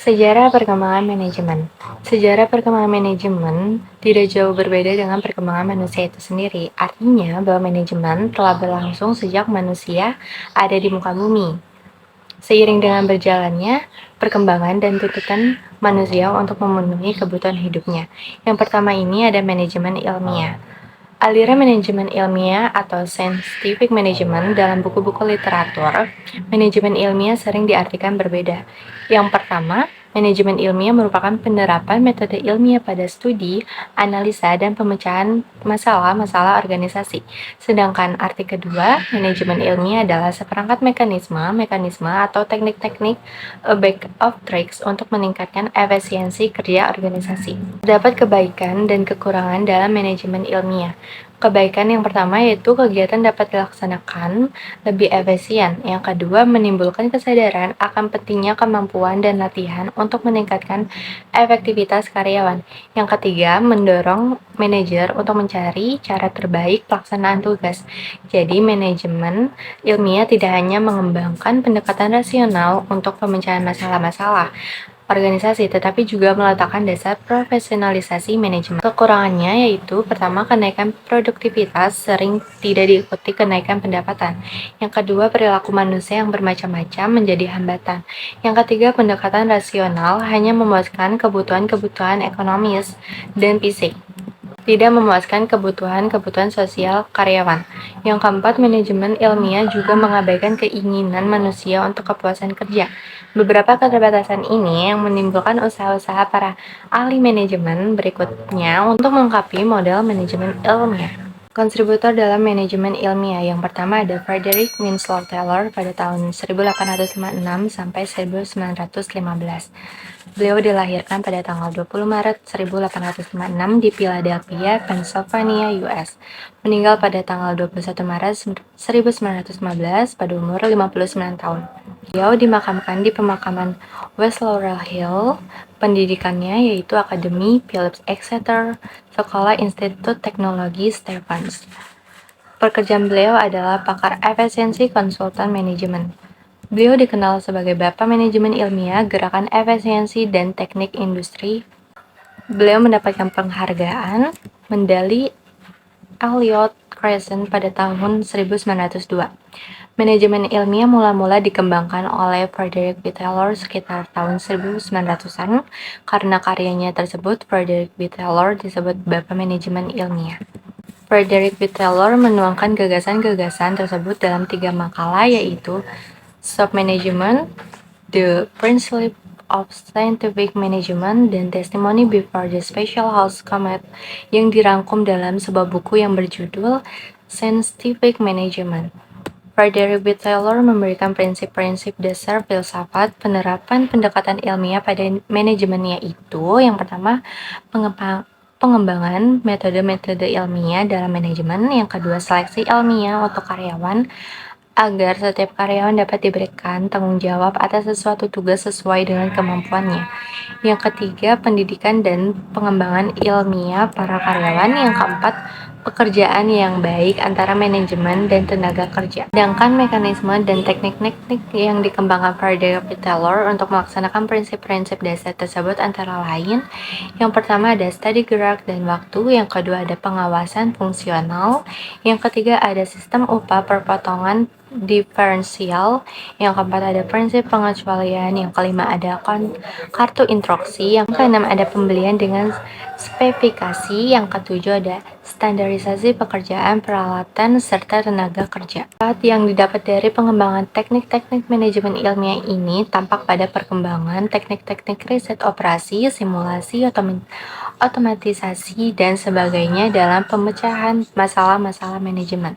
Sejarah perkembangan manajemen. Sejarah perkembangan manajemen tidak jauh berbeda dengan perkembangan manusia itu sendiri. Artinya bahwa manajemen telah berlangsung sejak manusia ada di muka bumi. Seiring dengan berjalannya perkembangan dan tuntutan manusia untuk memenuhi kebutuhan hidupnya. Yang pertama ini ada manajemen ilmiah. Aliran manajemen ilmiah atau scientific management dalam buku-buku literatur, manajemen ilmiah sering diartikan berbeda. Yang pertama, manajemen ilmiah merupakan penerapan metode ilmiah pada studi, analisa, dan pemecahan masalah-masalah organisasi. Sedangkan arti kedua, manajemen ilmiah adalah seperangkat mekanisme atau teknik-teknik back of tricks untuk meningkatkan efisiensi kerja organisasi. Terdapat kebaikan dan kekurangan dalam manajemen ilmiah. Kebaikan yang pertama yaitu kegiatan dapat dilaksanakan lebih efisien. Yang kedua, menimbulkan kesadaran akan pentingnya kemampuan dan latihan untuk meningkatkan efektivitas karyawan. Yang ketiga, mendorong manajer untuk mencari cara terbaik pelaksanaan tugas. Jadi, manajemen ilmiah tidak hanya mengembangkan pendekatan rasional untuk pemecahan masalah-masalah organisasi, tetapi juga meletakkan dasar profesionalisasi manajemen. Kekurangannya yaitu pertama, kenaikan produktivitas sering tidak diikuti kenaikan pendapatan. Yang kedua, perilaku manusia yang bermacam-macam menjadi hambatan. Yang ketiga, pendekatan rasional hanya memuaskan kebutuhan-kebutuhan ekonomis dan fisik, tidak memuaskan kebutuhan-kebutuhan sosial karyawan. Yang keempat, manajemen ilmiah juga mengabaikan keinginan manusia untuk kepuasan kerja. Beberapa keterbatasan ini yang menimbulkan usaha-usaha para ahli manajemen berikutnya untuk melengkapi model manajemen ilmiah. Kontributor dalam manajemen ilmiah yang pertama ada Frederick Winslow Taylor pada tahun 1856 sampai 1915. Beliau dilahirkan pada tanggal 20 Maret 1856 di Philadelphia, Pennsylvania, US. Meninggal pada tanggal 21 Maret 1915 pada umur 59 tahun. Beliau dimakamkan di pemakaman West Laurel Hill. Pendidikannya yaitu Akademi Phillips Exeter, Sekolah Institut Teknologi Stephens. Pekerjaan beliau adalah pakar efisiensi konsultan manajemen. Beliau dikenal sebagai Bapak Manajemen Ilmiah, Gerakan Efisiensi dan Teknik Industri. Beliau mendapatkan penghargaan Medali Elliott Crescent pada tahun 1902. Manajemen ilmiah mula-mula dikembangkan oleh Frederick B. Taylor sekitar tahun 1900-an. Karena karyanya tersebut, Frederick B. Taylor disebut Bapak Manajemen Ilmiah. Frederick B. Taylor menuangkan gagasan-gagasan tersebut dalam 3 makalah, yaitu Submanagement, The Principle of Scientific Management, dan Testimony Before the Special House Committee yang dirangkum dalam sebuah buku yang berjudul Scientific Management. Frederick B. Taylor memberikan prinsip-prinsip dasar filsafat penerapan pendekatan ilmiah pada manajemennya itu. Yang pertama, pengembangan metode-metode ilmiah dalam manajemen. Yang kedua, seleksi ilmiah untuk karyawan agar setiap karyawan dapat diberikan tanggung jawab atas sesuatu tugas sesuai dengan kemampuannya. Yang ketiga, pendidikan dan pengembangan ilmiah para karyawan. Yang keempat, pekerjaan yang baik antara manajemen dan tenaga kerja. Sedangkan mekanisme dan teknik-teknik yang dikembangkan Frederick B. Taylor untuk melaksanakan prinsip-prinsip dasar tersebut antara lain, yang pertama ada studi gerak dan waktu, yang kedua ada pengawasan fungsional, yang ketiga ada sistem upah perpotongan diferensial, yang keempat ada prinsip pengecualian, yang kelima ada kartu instruksi, yang keenam ada pembelian dengan spesifikasi, yang ketujuh ada standarisasi pekerjaan, peralatan, serta tenaga kerja. Yang didapat dari pengembangan teknik-teknik manajemen ilmiah ini tampak pada perkembangan teknik-teknik riset operasi, simulasi, otomatisasi, dan sebagainya dalam pemecahan masalah-masalah manajemen.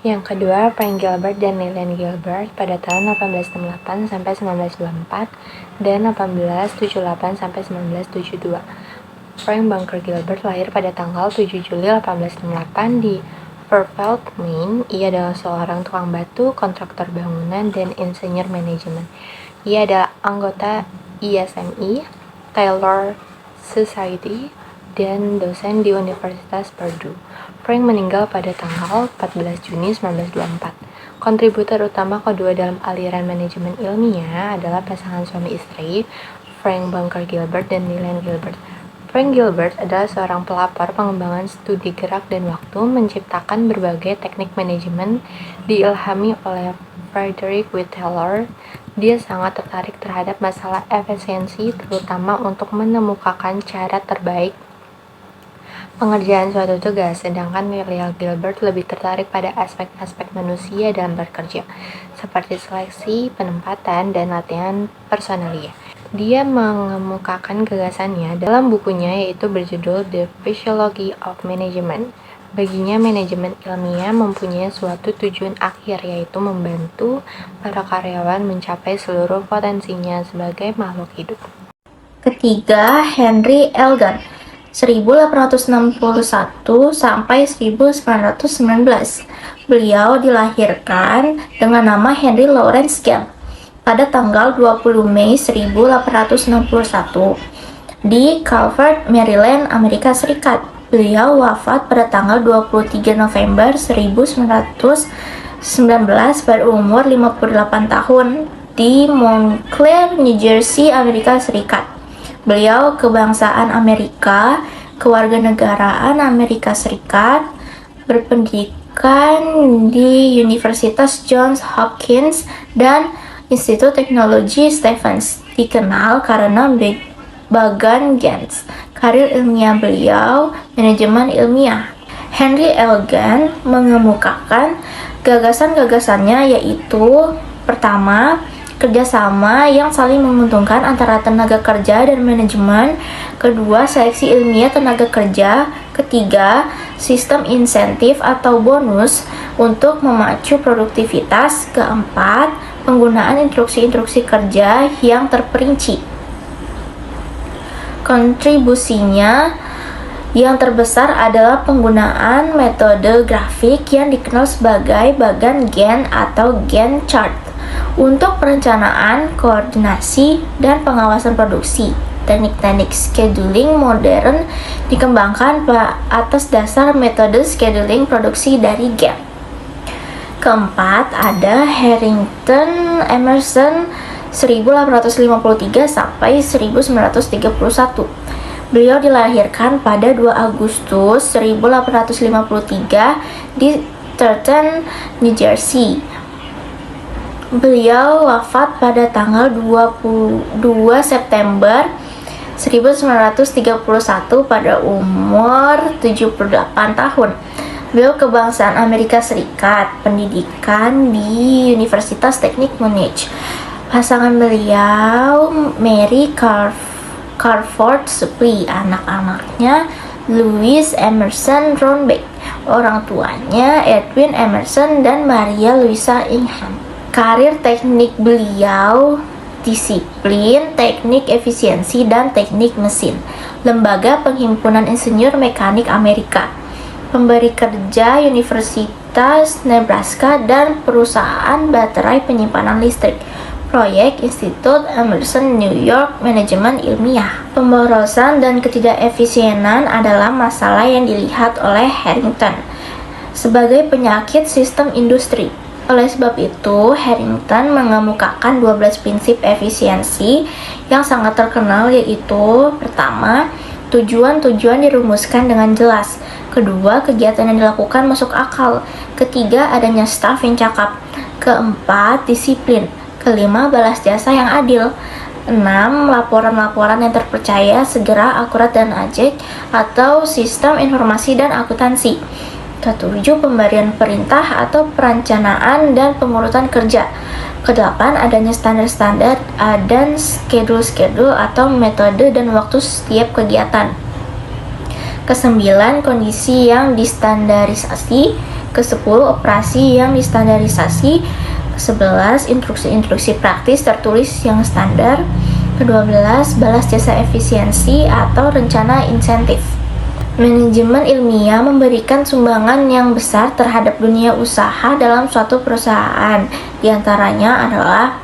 Yang kedua, Frank Gilbert dan Lillian Gilbert pada tahun 1868 sampai 1924 dan 1878 sampai 1972. Frank Bunker Gilbert lahir pada tanggal 7 Juli 1868 di Fairfield, Maine. Ia adalah seorang tukang batu, kontraktor bangunan, dan insinyur manajemen. Ia adalah anggota ISMI, Taylor Society, dan dosen di Universitas Purdue. Frank meninggal pada tanggal 14 Juni 1924. Kontributor utama kedua dalam aliran manajemen ilmiah adalah pasangan suami istri, Frank Bunker Gilbert dan Dylan Gilbert. Frank Gilbert adalah seorang pelapor pengembangan studi gerak dan waktu, menciptakan berbagai teknik manajemen diilhami oleh Frederick W. Taylor. Dia sangat tertarik terhadap masalah efisiensi, terutama untuk menemukan cara terbaik pengerjaan suatu tugas, sedangkan William Gilbert lebih tertarik pada aspek-aspek manusia dalam bekerja, seperti seleksi, penempatan, dan latihan personalia. Dia mengemukakan gagasannya dalam bukunya, yaitu berjudul The Physiology of Management. Baginya, manajemen ilmiah mempunyai suatu tujuan akhir, yaitu membantu para karyawan mencapai seluruh potensinya sebagai makhluk hidup. Ketiga, Henry L. Gantt, 1861 sampai 1919. Beliau dilahirkan dengan nama Henry Lawrence Gantt pada tanggal 20 Mei 1861 di Calvert, Maryland, Amerika Serikat. Beliau wafat pada tanggal 23 November 1919 berumur 58 tahun di Montclair, New Jersey, Amerika Serikat. Beliau kebangsaan Amerika, kewarganegaraan Amerika Serikat, berpendidikan di Universitas Johns Hopkins dan Institut Teknologi Stephens, dikenal karena bagan Gantt. Karir ilmiah beliau, manajemen ilmiah. Henry L. Gantt mengemukakan gagasan-gagasannya, yaitu pertama, kerjasama yang saling menguntungkan antara tenaga kerja dan manajemen. Kedua, seleksi ilmiah tenaga kerja. Ketiga, sistem insentif atau bonus untuk memacu produktivitas. Keempat, penggunaan instruksi-instruksi kerja yang terperinci. Kontribusinya yang terbesar adalah penggunaan metode grafik yang dikenal sebagai bagan Gantt atau Gantt chart untuk perencanaan, koordinasi, dan pengawasan produksi. Teknik-teknik scheduling modern dikembangkan atas dasar metode scheduling produksi dari Gantt. Keempat, ada Harrington Emerson 1853 sampai 1931. Beliau dilahirkan pada 2 Agustus 1853 di Trenton, New Jersey. Beliau wafat pada tanggal 22 September 1931 pada umur 78 tahun. Beliau kebangsaan Amerika Serikat, pendidikan di Universitas Teknik Munich. Pasangan beliau Mary Carford Supplee, anak-anaknya Louis Emerson Roundbeck, orang tuanya Edwin Emerson dan Maria Louisa Ingham. Karir teknik beliau disiplin, teknik efisiensi, dan teknik mesin. Lembaga Penghimpunan Insinyur Mekanik Amerika, pemberi kerja Universitas Nebraska, dan perusahaan baterai penyimpanan listrik. Proyek Institut Emerson New York Manajemen Ilmiah. Pemborosan dan ketidakefisienan adalah masalah yang dilihat oleh Harrington sebagai penyakit sistem industri. Oleh sebab itu, Harrington mengemukakan 12 prinsip efisiensi yang sangat terkenal, yaitu pertama, tujuan-tujuan dirumuskan dengan jelas. Kedua, kegiatan yang dilakukan masuk akal. Ketiga, adanya staf yang cakap. Keempat, disiplin. Kelima, balas jasa yang adil. 6. Laporan-laporan yang terpercaya, segera, akurat, dan ajak, atau sistem informasi dan akuntansi. Ketujuh, pemberian perintah atau perencanaan dan pengurutan kerja. Kedelapan, adanya standar-standar dan schedule atau metode dan waktu setiap kegiatan. Kesembilan, kondisi yang distandarisasi. Kesepuluh, operasi yang distandarisasi. Ke-11, instruksi-instruksi praktis tertulis yang standar. Ke-12, balas jasa efisiensi atau rencana insentif. Manajemen ilmiah memberikan sumbangan yang besar terhadap dunia usaha dalam suatu perusahaan. Di antaranya adalah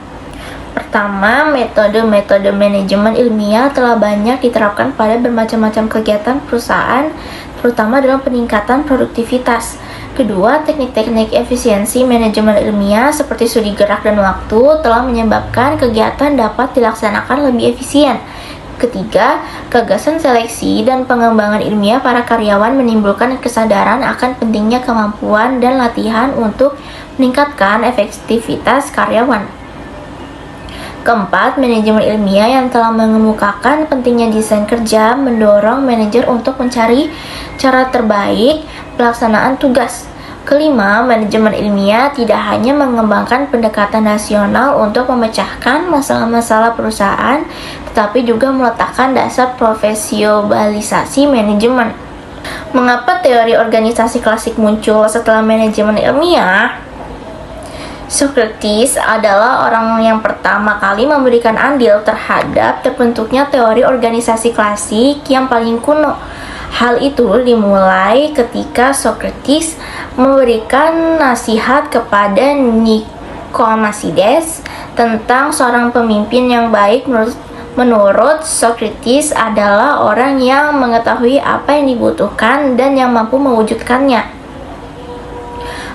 pertama, metode-metode manajemen ilmiah telah banyak diterapkan pada bermacam-macam kegiatan perusahaan, terutama dalam peningkatan produktivitas. Kedua, teknik-teknik efisiensi manajemen ilmiah seperti studi gerak dan waktu telah menyebabkan kegiatan dapat dilaksanakan lebih efisien. Ketiga, gagasan seleksi dan pengembangan ilmiah para karyawan menimbulkan kesadaran akan pentingnya kemampuan dan latihan untuk meningkatkan efektivitas karyawan. Keempat, manajemen ilmiah yang telah mengemukakan pentingnya desain kerja mendorong manajer untuk mencari cara terbaik pelaksanaan tugas. Kelima, manajemen ilmiah tidak hanya mengembangkan pendekatan nasional untuk memecahkan masalah-masalah perusahaan, tetapi juga meletakkan dasar profesionalisasi manajemen. Mengapa teori organisasi klasik muncul setelah manajemen ilmiah? Socrates adalah orang yang pertama kali memberikan andil terhadap terbentuknya teori organisasi klasik yang paling kuno. Hal itu dimulai ketika Socrates memberikan nasihat kepada Nikomasides tentang seorang pemimpin yang baik. Menurut Socrates adalah orang yang mengetahui apa yang dibutuhkan dan yang mampu mewujudkannya.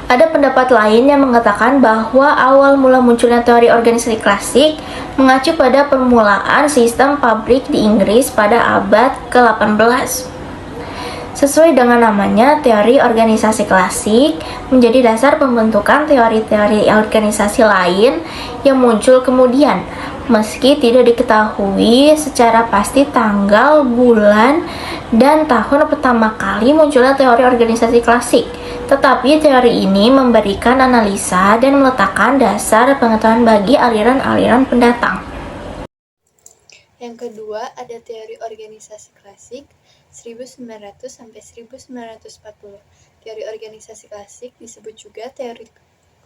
Ada pendapat lain yang mengatakan bahwa awal mula munculnya teori organisasi klasik mengacu pada permulaan sistem pabrik di Inggris pada abad ke-18. Sesuai dengan namanya, teori organisasi klasik menjadi dasar pembentukan teori-teori organisasi lain yang muncul kemudian. Meski tidak diketahui secara pasti tanggal, bulan, dan tahun pertama kali munculnya teori organisasi klasik, tetapi teori ini memberikan analisa dan meletakkan dasar pengetahuan bagi aliran-aliran pendatang. Yang kedua, ada teori organisasi klasik 1900 sampai 1940. Teori organisasi klasik disebut juga teori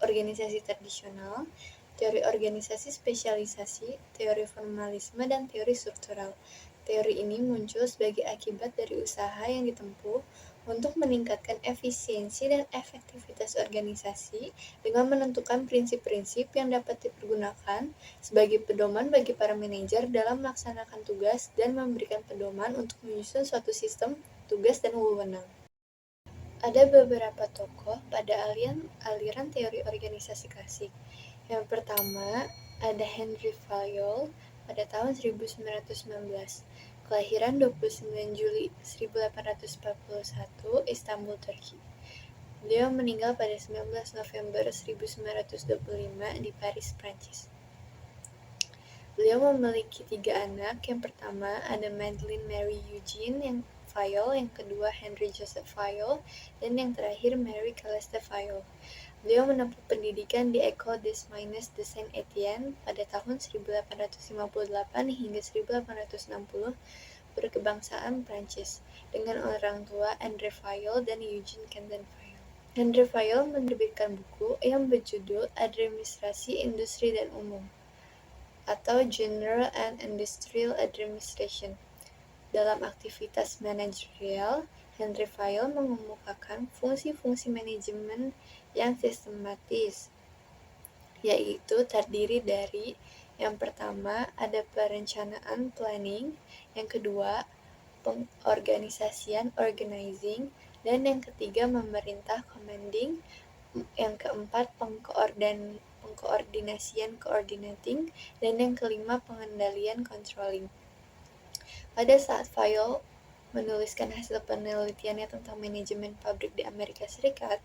organisasi tradisional, teori organisasi spesialisasi, teori formalisme, dan teori struktural. Teori ini muncul sebagai akibat dari usaha yang ditempuh untuk meningkatkan efisiensi dan efektivitas organisasi dengan menentukan prinsip-prinsip yang dapat dipergunakan sebagai pedoman bagi para manajer dalam melaksanakan tugas dan memberikan pedoman untuk menyusun suatu sistem tugas dan wewenang. Ada beberapa tokoh pada aliran teori organisasi klasik. Yang pertama, ada Henry Fayol pada tahun 1919. Kelahiran 29 Juli 1841, Istanbul, Turki. Beliau meninggal pada 19 November 1925 di Paris, Prancis. Beliau memiliki 3 anak. Yang pertama ada Madeleine Mary Eugene yang Fayol, yang kedua Henry Joseph Fayol, dan yang terakhir Mary Celeste Fayol. Beliau menempuh pendidikan di École des Mines de Saint-Étienne pada tahun 1858 hingga 1860, berkebangsaan Prancis, dengan orang tua André Fayol dan Eugene Kenton Fayol. André Fayol menerbitkan buku yang berjudul Administrasi Industri dan Umum, atau General and Industrial Administration. Dalam aktivitas manajerial, Henry Fayol mengemukakan fungsi-fungsi manajemen yang sistematis, yaitu terdiri dari yang pertama ada perencanaan planning, yang kedua pengorganisasian organizing, dan yang ketiga memerintah commanding, yang keempat pengkoordinasian coordinating, dan yang kelima pengendalian controlling. Pada saat Fayol menuliskan hasil penelitiannya tentang manajemen pabrik di Amerika Serikat,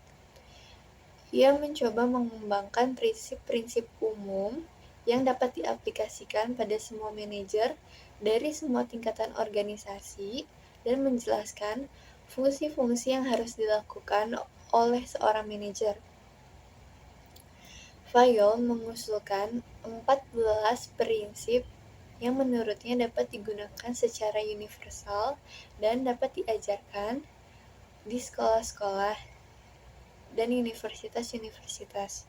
ia mencoba mengembangkan prinsip-prinsip umum yang dapat diaplikasikan pada semua manajer dari semua tingkatan organisasi dan menjelaskan fungsi-fungsi yang harus dilakukan oleh seorang manajer. Fayol mengusulkan 14 prinsip yang menurutnya dapat digunakan secara universal dan dapat diajarkan di sekolah-sekolah dan universitas-universitas.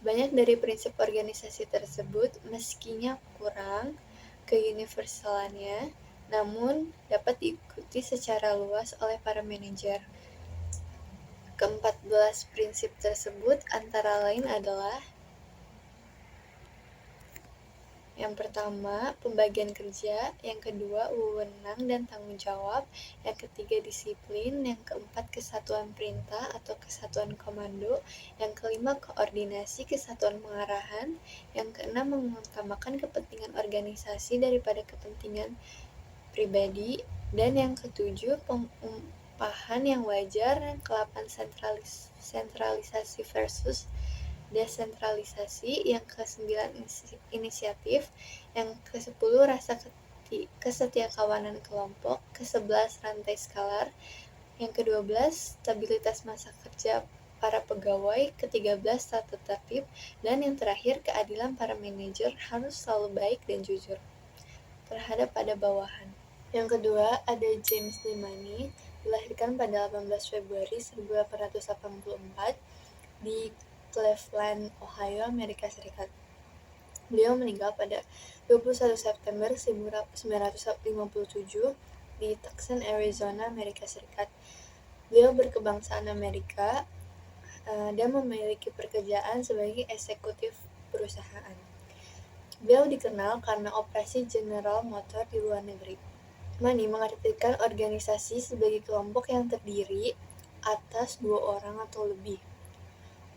Banyak dari prinsip organisasi tersebut meskinya kurang keuniversalannya, namun dapat diikuti secara luas oleh para manajer. Ke-14 prinsip tersebut antara lain adalah: Yang pertama, pembagian kerja. Yang kedua, wewenang dan tanggung jawab. Yang ketiga, disiplin. Yang keempat, kesatuan perintah atau kesatuan komando. Yang kelima, koordinasi, kesatuan pengarahan. Yang keenam, mengutamakan kepentingan organisasi daripada kepentingan pribadi. Dan yang ketujuh, pengupahan yang wajar. Yang ke-8, sentralisasi versus desentralisasi. Yang ke-9, inisiatif. Yang ke-10, rasa kesetiakawanan kelompok. Ke-11, rantai skalar. Yang ke-12, stabilitas masa kerja para pegawai. Ke-13, tata tertib. Dan yang terakhir, keadilan para manajer harus selalu baik dan jujur terhadap pada bawahan. Yang kedua, ada James Limani, dilahirkan pada 18 Februari 1884 di Cleveland, Ohio, Amerika Serikat. Beliau meninggal pada 21 September 1957 di Tucson, Arizona, Amerika Serikat. Beliau berkebangsaan Amerika dan memiliki pekerjaan sebagai eksekutif perusahaan. Beliau dikenal karena operasi General Motor di luar negeri. Mani mengartikan organisasi sebagai kelompok yang terdiri atas 2 orang atau lebih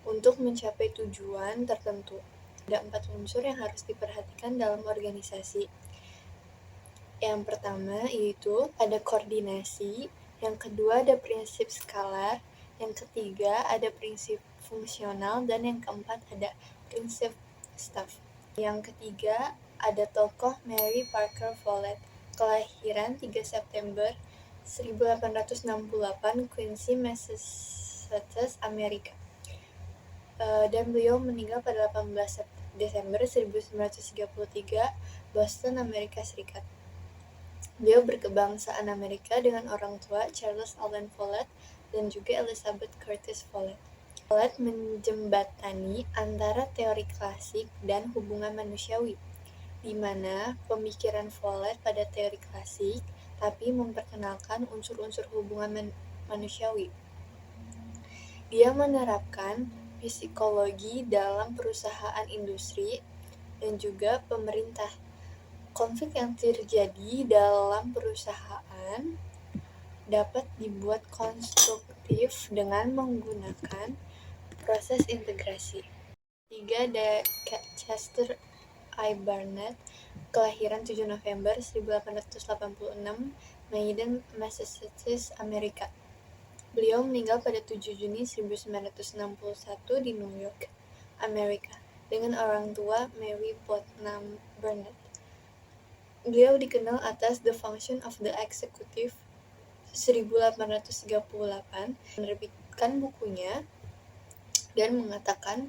untuk mencapai tujuan tertentu. Ada 4 unsur yang harus diperhatikan dalam organisasi. Yang pertama yaitu ada koordinasi, yang kedua ada prinsip skalar, yang ketiga ada prinsip fungsional, dan yang keempat ada prinsip staff. Yang ketiga ada tokoh Mary Parker Follett, kelahiran 3 September 1868, Quincy, Massachusetts, Amerika. Dan beliau meninggal pada 18 Desember 1933, Boston, Amerika Serikat. Beliau berkebangsaan Amerika dengan orang tua Charles Allen Follett dan juga Elizabeth Curtis Follett. Follett menjembatani antara teori klasik dan hubungan manusiawi, di mana pemikiran Follett pada teori klasik tapi memperkenalkan unsur-unsur hubungan manusiawi. Dia menerapkan psikologi dalam perusahaan industri dan juga pemerintah. Konflik yang terjadi dalam perusahaan dapat dibuat konstruktif dengan menggunakan proses integrasi. 3. Ada Chester I. Barnett, kelahiran 7 November 1886, Maiden, Massachusetts, Amerika. Beliau meninggal pada 7 Juni 1961 di New York, Amerika, dengan orang tua Mary Putnam Barnett. Beliau dikenal atas The Function of the Executive 1838, menerbitkan bukunya dan mengatakan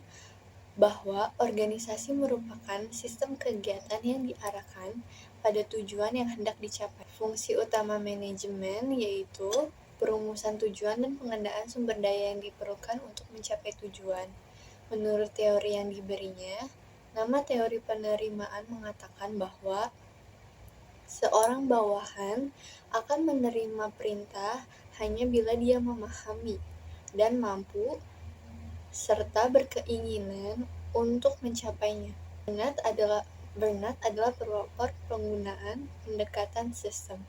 bahwa organisasi merupakan sistem kegiatan yang diarahkan pada tujuan yang hendak dicapai. Fungsi utama manajemen yaitu perumusan tujuan dan pengadaan sumber daya yang diperlukan untuk mencapai tujuan. Menurut teori yang diberinya, nama teori penerimaan mengatakan bahwa seorang bawahan akan menerima perintah hanya bila dia memahami dan mampu serta berkeinginan untuk mencapainya. Bernat adalah pelopor penggunaan pendekatan sistem.